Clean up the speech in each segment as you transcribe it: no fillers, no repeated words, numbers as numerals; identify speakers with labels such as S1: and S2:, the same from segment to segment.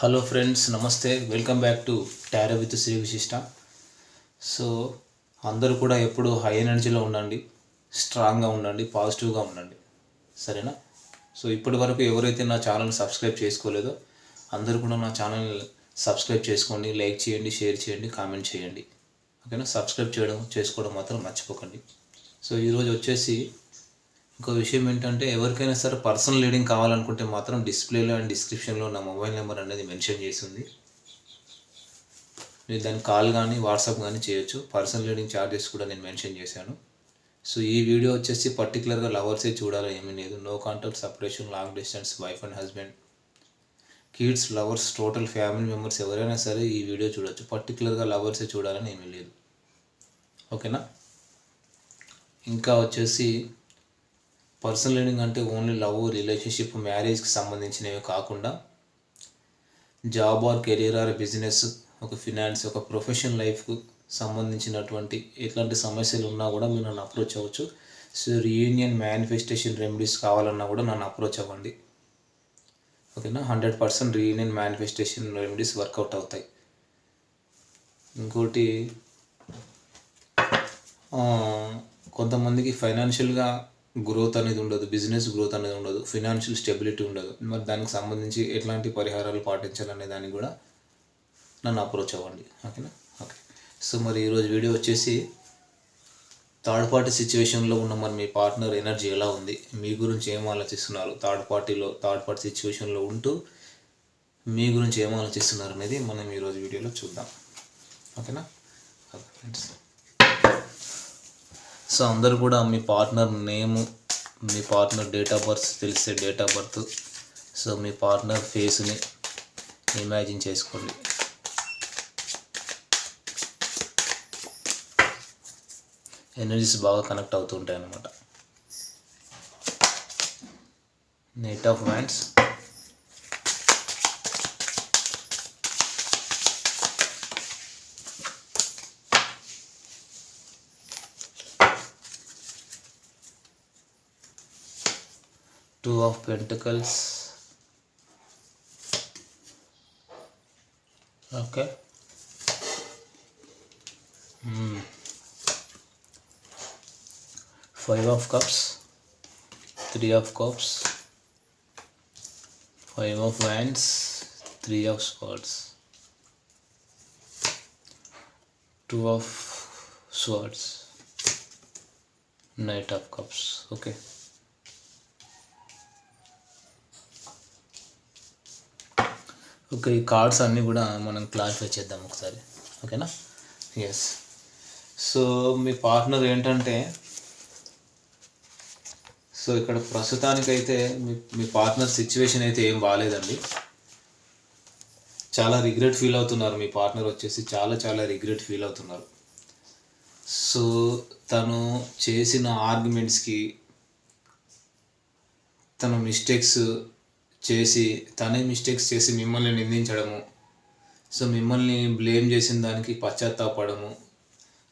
S1: Hello friends, నమస్తే. Welcome back to tarot with Shri Vishishta. So అందరూ కూడా ఎప్పుడు హై ఎనర్జీలో ఉండండి, స్ట్రాంగ్గా ఉండండి, పాజిటివ్గా ఉండండి, సరేనా? సో ఇప్పటి వరకు ఎవరైతే నా ఛానల్ సబ్స్క్రైబ్ చేసుకోలేదో అందరూ కూడా నా ఛానల్ సబ్స్క్రైబ్ చేసుకోండి, లైక్ చేయండి, షేర్ చేయండి, కామెంట్ చేయండి, ఓకేనా? సబ్స్క్రైబ్ చేసుకోవడం మాత్రం మర్చిపోకండి. సో ఈరోజు వచ్చేసి ఇంకో విషయం ఏంటంటే, ఎవరికైనా సరే పర్సనల్ రీడింగ్ కావాలనుకుంటే మాత్రం డిస్ప్లేలో అండ్ డిస్క్రిప్షన్లో నా మొబైల్ నెంబర్ అనేది మెన్షన్ చేసింది. మీరు దాన్ని కాల్ కానీ వాట్సాప్ కానీ చేయొచ్చు. పర్సనల్ రీడింగ్ ఛార్జెస్ కూడా నేను మెన్షన్ చేశాను. సో ఈ వీడియో వచ్చేసి పర్టికులర్గా లవర్సే చూడాలని ఏమీ లేదు. No contact, separation, long distance, wife and husband, kids, lovers, total family members ఎవరైనా సరే ఈ వీడియో చూడొచ్చు. పర్టికులర్గా లవర్సే చూడాలని ఏమీ లేదు, ఓకేనా? ఇంకా వచ్చేసి పర్సనల్ రీడింగ్ అంటే ఓన్లీ లవ్, రిలేషన్షిప్, మ్యారేజ్కి సంబంధించినవి కాకుండా job or career or business, ఒక ఫినాన్స్, ఒక ప్రొఫెషనల్ లైఫ్కు సంబంధించినటువంటి ఎట్లాంటి సమస్యలు ఉన్నా కూడా మీరు నన్ను అప్రోచ్ అవ్వచ్చు. సో రీయూనియన్, మేనిఫెస్టేషన్ రెమెడీస్ కావాలన్నా కూడా నన్ను అప్రోచ్ అవ్వండి, ఓకేనా? 100% రీయూనియన్, మేనిఫెస్టేషన్ రెమెడీస్ వర్కౌట్ అవుతాయి. ఇంకోటి, కొంతమందికి ఫైనాన్షియల్గా గ్రోత్ అనేది ఉండదు, బిజినెస్ గ్రోత్ అనేది ఉండదు, ఫినాన్షియల్ స్టెబిలిటీ ఉండదు. మరి దానికి సంబంధించి ఎట్లాంటి పరిహారాలు పాటించాలనే దానికి కూడా నన్ను అప్రోచ్ అవ్వండి, ఓకేనా? ఓకే. సో మరి ఈరోజు వీడియో వచ్చేసి థర్డ్ పార్టీ సిచ్యువేషన్లో ఉన్న మరి మీ పార్ట్నర్ ఎనర్జీ ఎలా ఉంది, మీ గురించి ఏం ఆలోచిస్తున్నారు, థర్డ్ పార్టీ సిచ్యువేషన్లో ఉంటూ మీ గురించి ఏం ఆలోచిస్తున్నారు అనేది మనం ఈరోజు వీడియోలో చూద్దాం, ఓకేనా? Okay friends. సో అందరూ కూడా మీ పార్ట్నర్ నేము, మీ పార్ట్నర్ డేట్ ఆఫ్ బర్త్ తెలిస్తే డేట్ ఆఫ్ బర్త్, సో మీ పార్ట్నర్ ఫేస్ని ఇమాజిన్ చేసుకోండి. ఎనర్జీస్ బాగా కనెక్ట్ అవుతూ ఉంటాయి అన్నమాట. Night of wands, Two of Pentacles, okay, Five of Cups, Three of Cups, Five of Wands, Three of Swords, Two of Swords, Knight of Cups, okay. Okay, ఈ cards అన్నీ కూడా మనం clarify చేద్దాం ఒకసారి, ఓకేనా? ఎస్. సో మీ partner ఏంటంటే, so ఇక్కడ ప్రస్తుతానికైతే మీ పార్ట్నర్ సిచ్యువేషన్ అయితే ఏం బాగాలేదండి. చాలా రిగ్రెట్ ఫీల్ అవుతున్నారు. మీ పార్ట్నర్ వచ్చేసి చాలా రిగ్రెట్ ఫీల్ అవుతున్నారు. సో తను చేసిన ఆర్గ్యుమెంట్స్కి, తన మిస్టేక్స్ చేసి మిమ్మల్ని నిందించడము, సో మిమ్మల్ని బ్లేమ్ చేసిన దానికి పశ్చాత్తాపడము,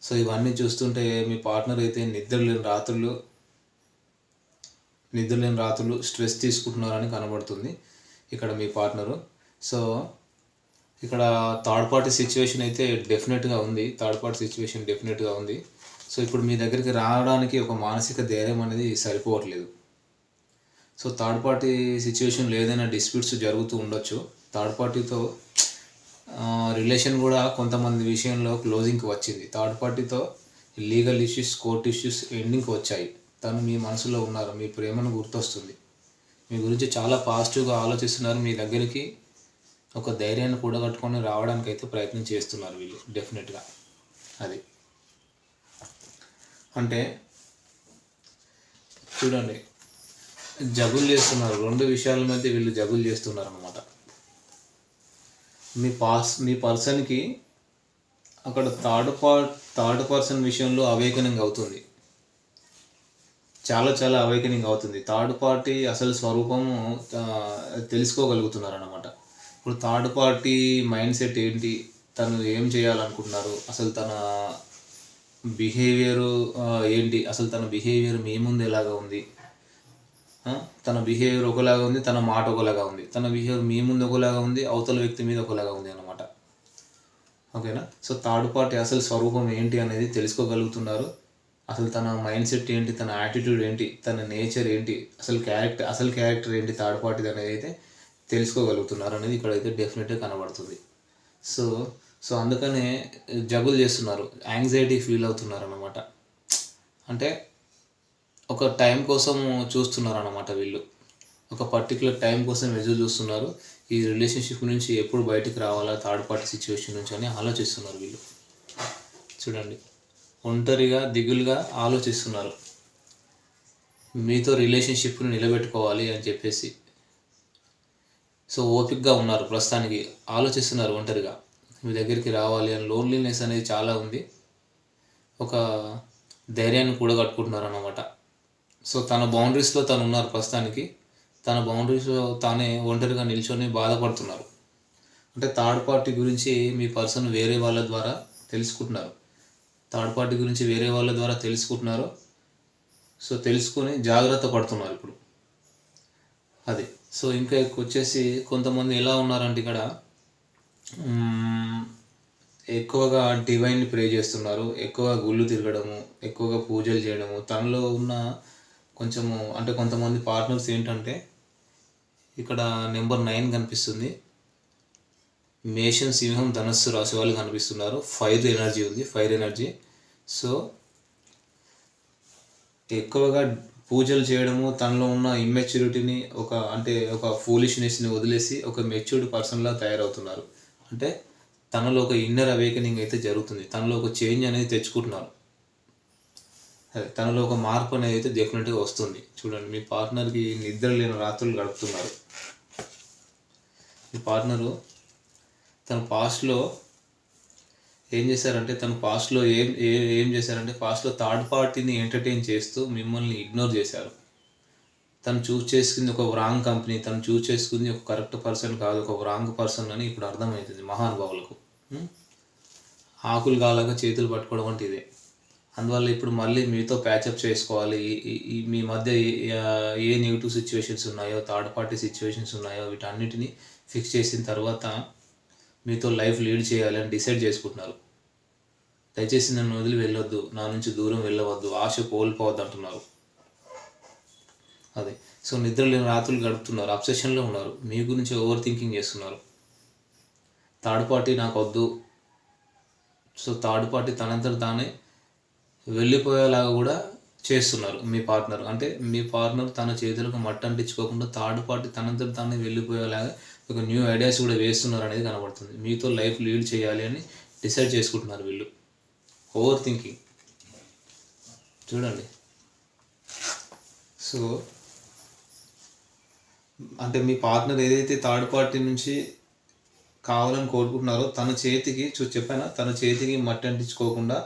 S1: సో ఇవన్నీ చూస్తుంటే మీ పార్ట్నర్ అయితే నిద్రలేని రాత్రులు స్ట్రెస్ తీసుకుంటున్నారని కనబడుతుంది ఇక్కడ మీ పార్ట్నరు. సో ఇక్కడ థర్డ్ పార్టీ సిచ్యువేషన్ అయితే డెఫినెట్గా ఉంది. సో ఇప్పుడు మీ దగ్గరికి రావడానికి ఒక మానసిక ధైర్యం అనేది సరిపోవట్లేదు. సో థర్డ్ పార్టీ సిచ్యువేషన్లో ఏదైనా డిస్ప్యూట్స్ జరుగుతూ ఉండొచ్చు. థర్డ్ పార్టీతో రిలేషన్ కూడా కొంతమంది విషయంలో క్లోజింగ్కి వచ్చింది. థర్డ్ పార్టీతో లీగల్ ఇష్యూస్, కోర్ట్ ఇష్యూస్ ఎండింగ్కి వచ్చాయి. తను మీ మనసులో ఉన్నారు, మీ ప్రేమను గుర్తొస్తుంది, మీ గురించి చాలా పాజిటివ్గా ఆలోచిస్తున్నారు. మీ దగ్గరికి ఒక ధైర్యాన్ని కూడగట్టుకొని రావడానికి అయితే ప్రయత్నం చేస్తున్నారు వీళ్ళు డెఫినెట్గా. అది అంటే చూడండి, జగులు చేస్తున్నారు. రెండు విషయాల మధ్య వీళ్ళు జగులు చేస్తున్నారు అన్నమాట. మీ పర్సన్కి అక్కడ థర్డ్ పర్సన్ విషయంలో అవేకనింగ్ అవుతుంది, చాలా అవేకనింగ్ అవుతుంది. థర్డ్ పార్టీ అసలు స్వరూపము తెలుసుకోగలుగుతున్నారు అన్నమాట. ఇప్పుడు థర్డ్ పార్టీ మైండ్ సెట్ ఏంటి, తను ఏం చేయాలనుకుంటున్నారు, అసలు తన బిహేవియరు ఏంటి, అసలు తన బిహేవియర్ మీ ముందు ఎలాగా ఉంది, తన బిహేవియర్ ఒకలాగా ఉంది, తన మాట ఒకలాగా ఉంది, తన బిహేవియర్ మీ ముందు ఒకలాగా ఉంది, అవతల వ్యక్తి మీద ఒకలాగా ఉంది అన్నమాట. ఓకేనా? సో థర్డ్ పార్టీ అసలు స్వరూపం ఏంటి అనేది తెలుసుకోగలుగుతున్నారు. అసలు తన మైండ్ సెట్ ఏంటి, తన యాటిట్యూడ్ ఏంటి, తన నేచర్ ఏంటి, అసలు క్యారెక్టర్ ఏంటి థర్డ్ పార్టీది అనేది అయితే తెలుసుకోగలుగుతున్నారు అనేది ఇక్కడైతే డెఫినెట్గా కనబడుతుంది. సో సో అందుకనే జగులు చేస్తున్నారు, యాంగ్జైటీ ఫీల్ అవుతున్నారు అన్నమాట. అంటే ఒక టైం కోసం చూస్తున్నారు అన్నమాట వీళ్ళు. ఒక పర్టికులర్ టైం కోసం ఎదురు చూస్తున్నారు. ఈ రిలేషన్షిప్ నుంచి ఎప్పుడు బయటికి రావాలా, థర్డ్ పార్టీ సిచ్యువేషన్ నుంచి అని ఆలోచిస్తున్నారు వీళ్ళు. చూడండి, ఒంటరిగా దిగులుగా ఆలోచిస్తున్నారు మీతో రిలేషన్షిప్ని నిలబెట్టుకోవాలి అని చెప్పేసి. సో ఓపిక్గా ఉన్నారు, ప్రస్తుతానికి ఆలోచిస్తున్నారు ఒంటరిగా మీ దగ్గరికి రావాలి అని. లోన్లీనెస్ అనేది చాలా ఉంది, ఒక ధైర్యాన్ని కూడా కట్టుకుంటున్నారు అన్నమాట. సో తన బౌండరీస్లో తను ఉన్నారు ప్రస్తుతానికి, తన బౌండరీస్లో తానే ఒంటరిగా నిల్చొని బాధపడుతున్నారు. అంటే థర్డ్ పార్టీ గురించి మీ పర్సన్ వేరే వాళ్ళ ద్వారా తెలుసుకుంటున్నారు, థర్డ్ పార్టీ గురించి వేరే వాళ్ళ ద్వారా తెలుసుకుంటున్నారు. సో తెలుసుకొని జాగ్రత్త పడుతున్నారు ఇప్పుడు అది. సో ఇంకా వచ్చేసి కొంతమంది ఎలా ఉన్నారంటే ఇక్కడ ఎక్కువగా డివైన్ని ప్రే చేస్తున్నారు, ఎక్కువగా గుళ్ళు తిరగడము, ఎక్కువగా పూజలు చేయడము. తనలో ఉన్న కొంచెము అంటే కొంతమంది పార్ట్నర్స్ ఏంటంటే ఇక్కడ నెంబర్ 9 కనిపిస్తుంది, మేషం, సింహం, ధనస్సు రాశి వాళ్ళు కనిపిస్తున్నారు. ఫైర్ ఎనర్జీ ఉంది, ఫైర్ ఎనర్జీ. సో ఎక్కువగా పూజలు చేయడము, తనలో ఉన్న ఇమ్మెచ్యూరిటీని ఒక ఫూలిష్నెస్ని వదిలేసి ఒక మెచ్యూర్డ్ పర్సన్లా తయారవుతున్నారు. అంటే తనలో ఒక ఇన్నర్ అవేకనింగ్ అయితే జరుగుతుంది, తనలో ఒక చేంజ్ అనేది తెచ్చుకుంటున్నారు, తనలో ఒక మార్పు అనేది అయితే డెఫినెట్గా వస్తుంది. చూడండి, మీ పార్ట్నర్కి నిద్ర లేని రాత్రులు గడుపుతున్నారు. మీ పార్ట్నరు తన పాస్ట్లో ఏం చేశారంటే పాస్ట్లో థర్డ్ పార్టీని ఎంటర్టైన్ చేస్తూ మిమ్మల్ని ఇగ్నోర్ చేశారు. తను చూస్ చేసుకుంది ఒక రాంగ్ కంపెనీ, తను చూస్ చేసుకుంది ఒక కరెక్ట్ పర్సన్ కాదు, ఒక రాంగ్ పర్సన్ అని ఇప్పుడు అర్థమవుతుంది మహానుభావులకు. ఆకులు కాలాగా చేతులు పట్టుకోవడం అంటే ఇదే. అందువల్ల ఇప్పుడు మళ్ళీ మీతో ప్యాచప్ చేసుకోవాలి. మీ మధ్య ఏ నెగిటివ్ సిచ్యువేషన్స్ ఉన్నాయో, థర్డ్ పార్టీ సిచ్యువేషన్స్ ఉన్నాయో వీటన్నిటిని ఫిక్స్ చేసిన తర్వాత మీతో లైఫ్ లీడ్ చేయాలి అని డిసైడ్ చేసుకుంటున్నారు. దయచేసి నన్ను వదిలి వెళ్ళొద్దు, నా నుంచి దూరం వెళ్ళవద్దు, ఆశ కోల్పోవద్దు అంటున్నారు. అదే. సో నిద్ర లేని రాత్రులు గడుపుతున్నారు, అబ్సెషన్లో ఉన్నారు, మీ గురించి ఓవర్ థింకింగ్ చేస్తున్నారు. థర్డ్ పార్టీ నాకు వద్దు. సో థర్డ్ పార్టీ తనంతట తానే వెళ్ళిపోయేలాగా కూడా చేస్తున్నారు మీ పార్ట్నర్. అంటే మీ పార్ట్నర్ తన చేతులకు మట్టి అంటించుకోకుండా థర్డ్ పార్టీ తనంతట తానే వెళ్ళిపోయేలాగా ఒక న్యూ ఐడియాస్ కూడా వేస్తున్నారు అనేది కనబడుతుంది. మీతో లైఫ్ లీడ్ చేయాలి అని డిసైడ్ చేసుకుంటున్నారు వీళ్ళు. ఓవర్ థింకింగ్ చూడండి. సో అంటే మీ పార్ట్నర్ ఏదైతే థర్డ్ పార్టీ నుంచి కావాలని కోరుకుంటున్నారో తన చేతికి మట్టి అంటించుకోకుండా,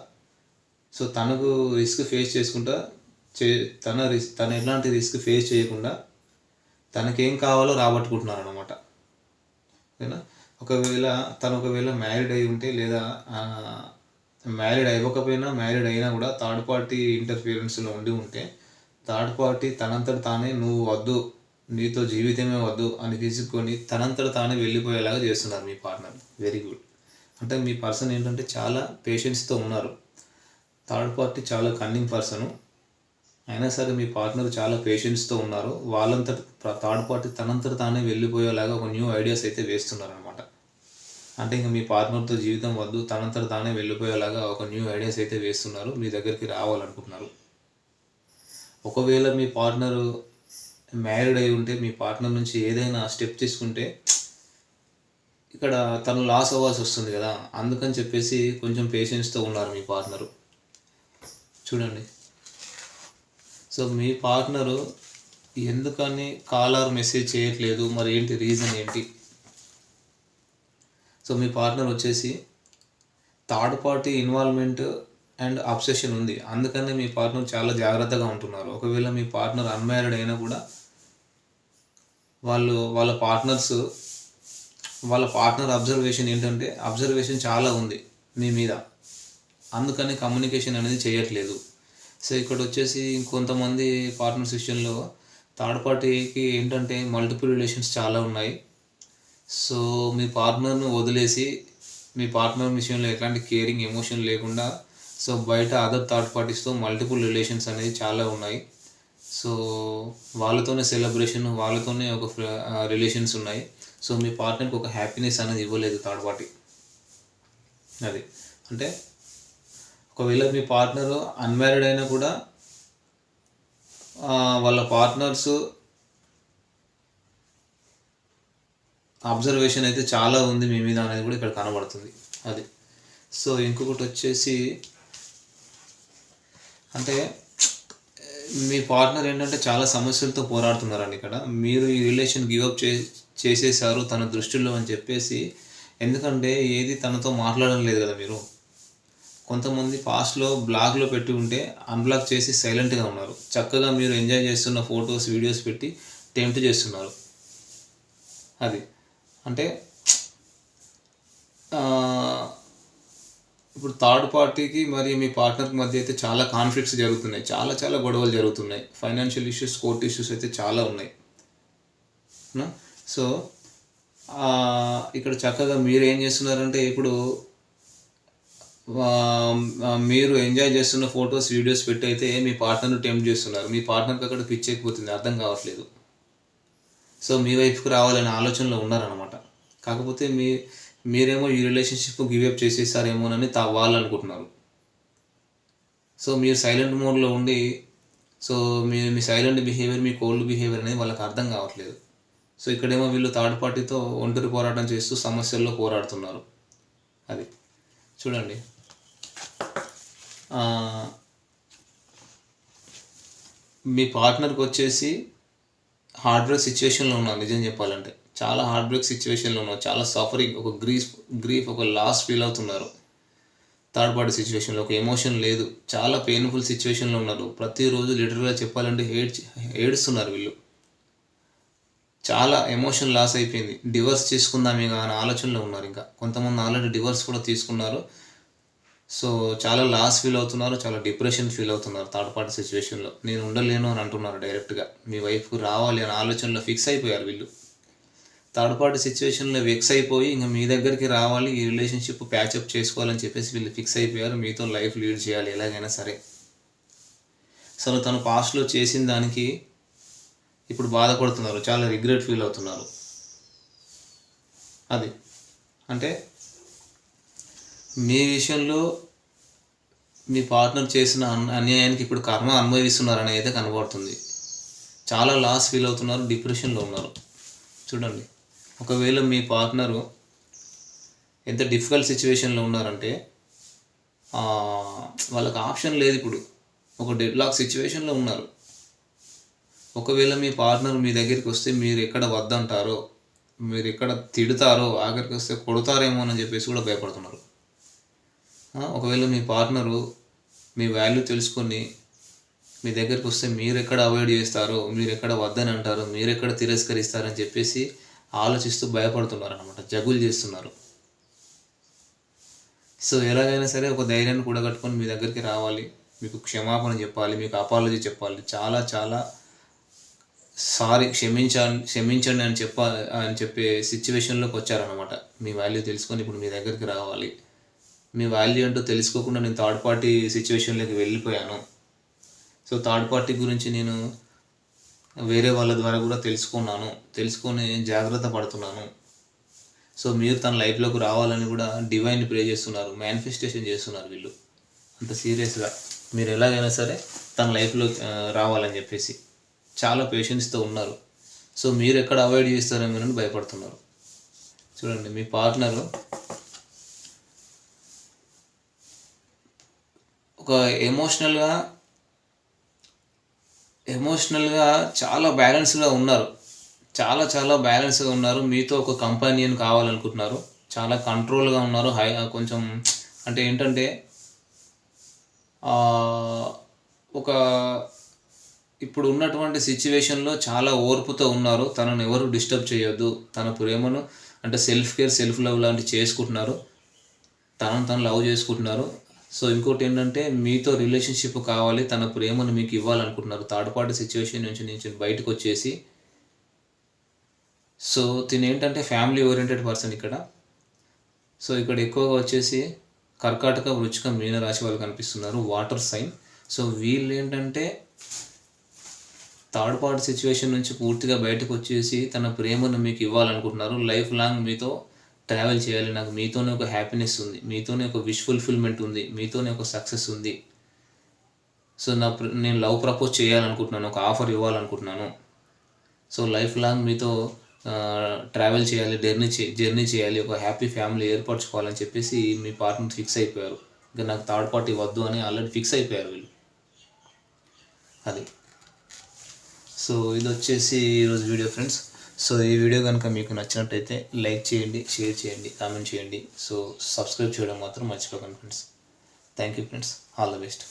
S1: సో తనకు రిస్క్ ఫేస్ చేసుకుంటా తన ఎలాంటి రిస్క్ ఫేస్ చేయకుండా తనకేం కావాలో రాబట్టుకుంటున్నారు అన్నమాట. ఓకేనా? ఒకవేళ మ్యారీడ్ అయి ఉంటే, లేదా మ్యారీడ్ అవ్వకపోయినా, మ్యారీడ్ అయినా కూడా థర్డ్ పార్టీ ఇంటర్ఫియరెన్స్లో ఉంటే థర్డ్ పార్టీ తనంతట తానే నువ్వు వద్దు, నీతో జీవితమే వద్దు అని తీసుకొని తనంతట తానే వెళ్ళిపోయేలాగా చేస్తున్నారు మీ పార్ట్నర్. Very good. అంటే మీ పర్సన్ ఏంటంటే చాలా పేషెన్స్తో ఉన్నారు. థర్డ్ పార్టీ చాలా కన్నింగ్ పర్సను, అయినా సరే మీ పార్ట్నర్ చాలా పేషెన్స్తో ఉన్నారు. థర్డ్ పార్టీ తనంతట తానే వెళ్ళిపోయేలాగా ఒక న్యూ ఐడియాస్ అయితే వేస్తున్నారు అనమాట. అంటే ఇంకా మీ పార్ట్నర్తో జీవితం వద్దు, తనంతట తానే వెళ్ళిపోయేలాగా ఒక న్యూ ఐడియాస్ అయితే వేస్తున్నారు, మీ దగ్గరికి రావాలనుకుంటున్నారు. ఒకవేళ మీ పార్ట్నరు మ్యారీడ్ అయి ఉంటే, మీ పార్ట్నర్ నుంచి ఏదైనా స్టెప్ తీసుకుంటే ఇక్కడ తను లాస్ అవ్వాల్సి వస్తుంది కదా, అందుకని చెప్పేసి కొంచెం పేషెన్స్తో ఉన్నారు మీ పార్ట్నరు. చూడండి. సో మీ పార్ట్నరు ఎందుకని కాల్ ఆర్ మెసేజ్ చేయట్లేదు, మరి ఏంటి రీజన్ ఏంటి? సో మీ పార్ట్నర్ వచ్చేసి third party involvement and obsession ఉంది, అందుకని మీ పార్ట్నర్ చాలా జాగ్రత్తగా ఉంటున్నారు. ఒకవేళ మీ పార్ట్నర్ అన్మ్యారీడ్ అయినా కూడా వాళ్ళ పార్ట్నర్ అబ్జర్వేషన్ చాలా ఉంది మీ మీద, అందుకని కమ్యూనికేషన్ అనేది చేయట్లేదు. సో ఇక్కడ వచ్చేసి కొంతమంది పార్ట్నర్స్ విషయంలో థర్డ్ పార్టీకి ఏంటంటే మల్టిపుల్ రిలేషన్స్ చాలా ఉన్నాయి. సో మీ పార్ట్నర్ను వదిలేసి మీ పార్ట్నర్ విషయంలో ఎట్లాంటి కేరింగ్ ఎమోషన్ లేకుండా సో బయట అదర్ థర్డ్ పార్టీస్తో మల్టిపుల్ రిలేషన్స్ అనేది చాలా ఉన్నాయి. సో వాళ్ళతోనే సెలబ్రేషన్, వాళ్ళతోనే ఒక రిలేషన్స్ ఉన్నాయి. సో మీ పార్ట్నర్కి ఒక హ్యాపీనెస్ అనేది ఇవ్వలేదు థర్డ్ పార్టీ. అది అంటే ఒకవేళ మీ పార్ట్నర్ అన్మ్యారీడ్ అయినా కూడా వాళ్ళ పార్ట్నర్స్ అబ్జర్వేషన్ అయితే చాలా ఉంది మీ మీద అనేది కూడా ఇక్కడ కనబడుతుంది. అది సో ఇంకొకటి వచ్చేసి అంటే మీ పార్ట్నర్ ఏంటంటే చాలా సమస్యలతో పోరాడుతున్నారండి ఇక్కడ. మీరు ఈ రిలేషన్ గివప్ చేసేసారు తన దృష్టిలో అని చెప్పేసి, ఎందుకంటే ఏది తనతో మాట్లాడడం లేదు కదా మీరు. కొంతమంది పాస్ట్లో బ్లాక్లో పెట్టి ఉంటే అన్బ్లాక్ చేసి సైలెంట్గా ఉన్నారు. చక్కగా మీరు ఎంజాయ్ చేస్తున్న ఫొటోస్ వీడియోస్ పెట్టి టెంప్ట్ చేస్తున్నారు. అది అంటే ఇప్పుడు థర్డ్ పార్టీకి మరి మీ పార్ట్నర్కి మధ్య అయితే చాలా కాన్ఫ్లిక్ట్స్ జరుగుతున్నాయి, చాలా గొడవలు జరుగుతున్నాయి. ఫైనాన్షియల్ ఇష్యూస్, కోర్ట్ ఇష్యూస్ అయితే చాలా ఉన్నాయి. సో ఇక్కడ చక్కగా మీరు ఏం చేస్తున్నారంటే ఇప్పుడు మీరు ఎంజాయ్ చేస్తున్న ఫొటోస్ వీడియోస్ పెట్టి అయితే మీ పార్ట్నర్ను టెంప్ట్ చేస్తున్నారు. మీ పార్ట్నర్కి అక్కడ పిచ్చెక్కిపోతుంది, అర్థం కావట్లేదు. సో మీ వైపుకి రావాలనే ఆలోచనలో ఉన్నారనమాట. కాకపోతే మీరేమో ఈ రిలేషన్షిప్ గివప్ చేసేసారేమోనని వాళ్ళు అనుకుంటున్నారు. సో మీరు సైలెంట్ మోడ్లో ఉండి సో మీ సైలెంట్ బిహేవియర్, మీ కోల్డ్ బిహేవియర్ అనేది వాళ్ళకి అర్థం కావట్లేదు. సో ఇక్కడేమో వీళ్ళు థర్డ్ పార్టీతో ఒంటరి పోరాటం చేస్తూ సమస్యల్లో పోరాడుతున్నారు. అది చూడండి. మీ పార్ట్నర్కి వచ్చేసి హార్ట్ బ్రేక్ సిచ్యువేషన్లో ఉన్నారు. నిజం చెప్పాలంటే చాలా హార్ట్ బ్రేక్ సిచ్యువేషన్లో ఉన్నారు. చాలా సఫరింగ్, ఒక గ్రీఫ్ ఒక లాస్ ఫీల్ అవుతున్నారు. థర్డ్ పార్టీ సిచ్యువేషన్లో ఒక ఎమోషన్ లేదు, చాలా పెయిన్ఫుల్ సిచ్యువేషన్లో ఉన్నారు. ప్రతిరోజు లిటరల్గా చెప్పాలంటే ఏడుస్తున్నారు వీళ్ళు. చాలా ఎమోషన్ లాస్ అయిపోయింది. డివోర్స్ తీసుకుందామే కానీ ఆలోచనలో ఉన్నారు. ఇంకా కొంతమంది ఆల్రెడీ డివోర్స్ కూడా తీసుకున్నారు. సో చాలా లాస్ ఫీల్ అవుతున్నారు, చాలా డిప్రెషన్ ఫీల్ అవుతున్నారు. థర్డ్ పార్టీ సిచ్యువేషన్లో నేను ఉండలేను అని అంటున్నారు డైరెక్ట్గా. మీ వైఫ్కు రావాలి అనే ఆలోచనలో ఫిక్స్ అయిపోయారు వీళ్ళు. థర్డ్ పార్టీ సిచ్యువేషన్లో వెక్స్ అయిపోయి ఇంకా మీ దగ్గరికి రావాలి, ఈ రిలేషన్షిప్ ప్యాచప్ చేసుకోవాలని చెప్పేసి వీళ్ళు ఫిక్స్ అయిపోయారు. మీతో లైఫ్ లీడ్ చేయాలి ఎలాగైనా సరే. అసలు తను పాస్ట్లో చేసిన దానికి ఇప్పుడు బాధపడుతున్నారు, చాలా రిగ్రెట్ ఫీల్ అవుతున్నారు. అది అంటే మీ విషయంలో మీ పార్ట్నర్ చేసిన అన్యాయానికి ఇప్పుడు కర్మ అనుభవిస్తున్నారని అయితే కనబడుతుంది. చాలా లాస్ ఫీల్ అవుతున్నారు, డిప్రెషన్లో ఉన్నారు. చూడండి, ఒకవేళ మీ పార్ట్నరు ఎంత డిఫికల్ట్ సిచ్యువేషన్లో ఉన్నారంటే వాళ్ళకి ఆప్షన్ లేదు. ఇప్పుడు ఒక డెడ్ లాక్ సిచ్యువేషన్లో ఉన్నారు. ఒకవేళ మీ పార్ట్నర్ మీ దగ్గరికి వస్తే మీరు ఎక్కడ వద్దంటారో, మీరు ఎక్కడ తిడతారో, ఆఖరికి వస్తే కొడతారేమో అని చెప్పేసి కూడా భయపడుతున్నారు. ఒకవేళ మీ పార్ట్నరు మీ వాల్యూ తెలుసుకొని మీ దగ్గరికి వస్తే మీరు ఎక్కడ అవాయిడ్ చేస్తారో, మీరు ఎక్కడ వద్దని అంటారో, మీరు ఎక్కడ తిరస్కరిస్తారని చెప్పేసి ఆలోచిస్తూ భయపడుతున్నారు అనమాట, జగులు చేస్తున్నారు. సో ఎలాగైనా సరే ఒక ధైర్యాన్ని కూడగట్టుకొని మీ దగ్గరికి రావాలి, మీకు క్షమాపణ చెప్పాలి, మీకు అపాలజీ చెప్పాలి, చాలా సారీ క్షమించండి అని చెప్పే సిచ్యువేషన్లోకి వచ్చారనమాట. మీ వాల్యూ తెలుసుకొని ఇప్పుడు మీ దగ్గరికి రావాలి. మీ వాల్యూ అంటూ తెలుసుకోకుండా నేను థర్డ్ పార్టీ సిచ్యువేషన్లోకి వెళ్ళిపోయాను. సో థర్డ్ పార్టీ గురించి నేను వేరే వాళ్ళ ద్వారా కూడా తెలుసుకొని జాగ్రత్త పడుతున్నాను. సో మీరు తన లైఫ్లోకి రావాలని కూడా డివైన్ ప్రే చేస్తున్నారు, మేనిఫెస్టేషన్ చేస్తున్నారు వీళ్ళు అంత సీరియస్గా. మీరు ఎలాగైనా సరే తన లైఫ్లో రావాలని చెప్పేసి చాలా పేషెన్స్తో ఉన్నారు. సో మీరు ఎక్కడ అవాయిడ్ చేస్తారేమోనని భయపడుతున్నారు. చూడండి, మీ పార్ట్నరు ఒక ఎమోషనల్గా చాలా బ్యాలెన్స్గా ఉన్నారు. చాలా బ్యాలెన్స్గా ఉన్నారు. మీతో ఒక కంపానియన్ కావాలనుకుంటున్నారు. చాలా కంట్రోల్గా ఉన్నారు. కొంచెం అంటే ఏంటంటే ఒక ఇప్పుడు ఉన్నటువంటి సిచ్యువేషన్లో చాలా ఓర్పుతో ఉన్నారు. తనను ఎవరు డిస్టర్బ్ చేయొద్దు, తన ప్రేమను అంటే సెల్ఫ్ కేర్, సెల్ఫ్ లవ్ లాంటివి చేసుకుంటున్నారు. తనను లవ్ చేసుకుంటున్నారు. సో ఇంకోటి ఏంటంటే మీతో రిలేషన్షిప్ కావాలి, తన ప్రేమను మీకు ఇవ్వాలనుకుంటున్నారు. థర్డ్ పార్టీ సిచ్యువేషన్ నుంచి బయటకు వచ్చేసి, సో తిని ఏంటంటే ఫ్యామిలీ ఓరియంటెడ్ పర్సన్ ఇక్కడ. సో ఇక్కడ ఎక్కువగా వచ్చేసి కర్కాటక, వృచ్చిక, మీన రాశి వాళ్ళు కనిపిస్తున్నారు, వాటర్ సైన్. సో వీళ్ళు ఏంటంటే థర్డ్ పార్టీ సిచ్యువేషన్ నుంచి పూర్తిగా బయటకు వచ్చేసి తన ప్రేమను మీకు ఇవ్వాలనుకుంటున్నారు. లైఫ్ లాంగ్ మీతో ట్రావెల్ చేయాలి, నాకు మీతోనే ఒక హ్యాపీనెస్ ఉంది, మీతోనే ఒక విష్ ఫుల్ఫిల్మెంట్ ఉంది, మీతోనే ఒక సక్సెస్ ఉంది. సో నేను లవ్ ప్రపోజ్ చేయాలనుకుంటున్నాను, ఒక ఆఫర్ ఇవ్వాలనుకుంటున్నాను. సో లైఫ్ లాంగ్ మీతో ట్రావెల్ చేయాలి, జర్నీ చేయాలి, ఒక హ్యాపీ ఫ్యామిలీ ఏర్పరచుకోవాలని చెప్పేసి మీ పార్ట్నర్ ఫిక్స్ అయిపోయారు. ఇంకా నాకు థర్డ్ పార్టీ వద్దు అని ఆల్రెడీ ఫిక్స్ అయిపోయారు వీళ్ళు. అది. సో ఇది వచ్చేసి ఈరోజు వీడియో ఫ్రెండ్స్. సో ఈ వీడియో కనుక మీకు నచ్చినట్టయితే లైక్ చేయండి, షేర్ చేయండి, కామెంట్ చేయండి. సో సబ్స్క్రైబ్ చేయడం మాత్రం మర్చిపోకండి friends. Thank you friends, all the best.